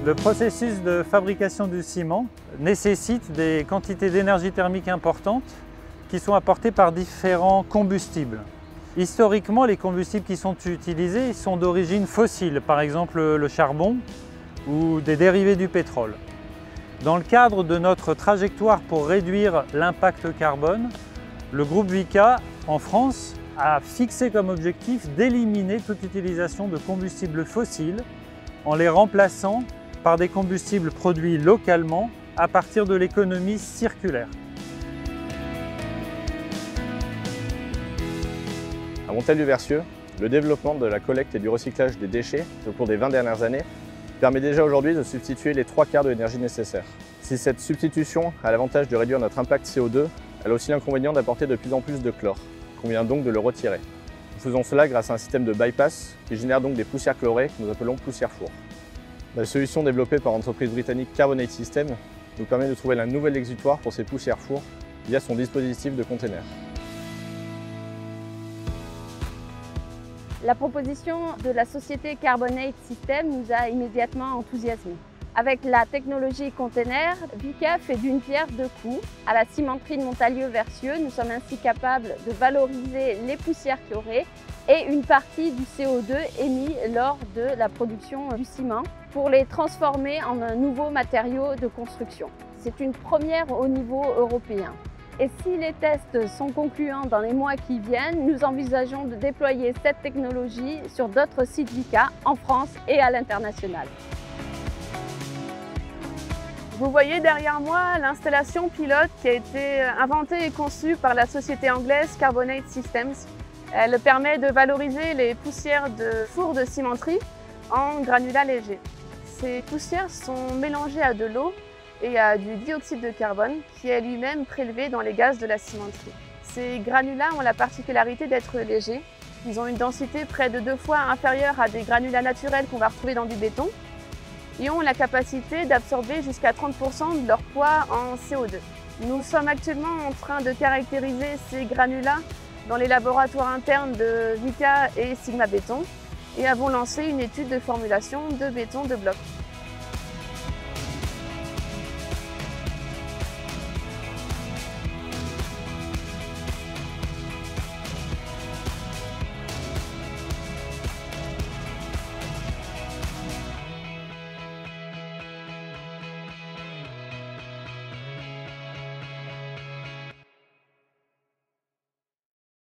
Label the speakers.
Speaker 1: Le processus de fabrication du ciment nécessite des quantités d'énergie thermique importantes qui sont apportées par différents combustibles. Historiquement, les combustibles qui sont utilisés sont d'origine fossile, par exemple le charbon ou des dérivés du pétrole. Dans le cadre de notre trajectoire pour réduire l'impact carbone, le groupe Vicat, en France, a fixé comme objectif d'éliminer toute utilisation de combustibles fossiles en les remplaçant par des combustibles produits localement à partir de l'économie circulaire.
Speaker 2: À Montel-du-Versieux, le développement de la collecte et du recyclage des déchets au cours des 20 dernières années permet déjà aujourd'hui de substituer les 3/4 de l'énergie nécessaire. Si cette substitution a l'avantage de réduire notre impact CO2, elle a aussi l'inconvénient d'apporter de plus en plus de chlore. Il convient donc de le retirer. Nous faisons cela grâce à un système de bypass qui génère donc des poussières chlorées que nous appelons poussières-four. La solution développée par l'entreprise britannique Carbonate System nous permet de trouver un nouvel exutoire pour ces poussières-four via son dispositif de container.
Speaker 3: La proposition de la société Carbonate System nous a immédiatement enthousiasmés. Avec la technologie container, Vicat fait d'une pierre deux coups. À la cimenterie de Montalieu-Versieux, nous sommes ainsi capables de valoriser les poussières chlorées et une partie du CO2 émis lors de la production du ciment pour les transformer en un nouveau matériau de construction. C'est une première au niveau européen. Et si les tests sont concluants dans les mois qui viennent, nous envisageons de déployer cette technologie sur d'autres sites Vicat en France et à l'international.
Speaker 4: Vous voyez derrière moi l'installation pilote qui a été inventée et conçue par la société anglaise Carbonate Systems. Elle permet de valoriser les poussières de fours de cimenterie en granulats légers. Ces poussières sont mélangées à de l'eau et à du dioxyde de carbone qui est lui-même prélevé dans les gaz de la cimenterie. Ces granulats ont la particularité d'être légers. Ils ont une densité près de 2 fois inférieure à des granulats naturels qu'on va retrouver dans du béton et ont la capacité d'absorber jusqu'à 30% de leur poids en CO2. Nous sommes actuellement en train de caractériser ces granulats dans les laboratoires internes de Vicat et Sigma Béton et avons lancé une étude de formulation de béton de bloc.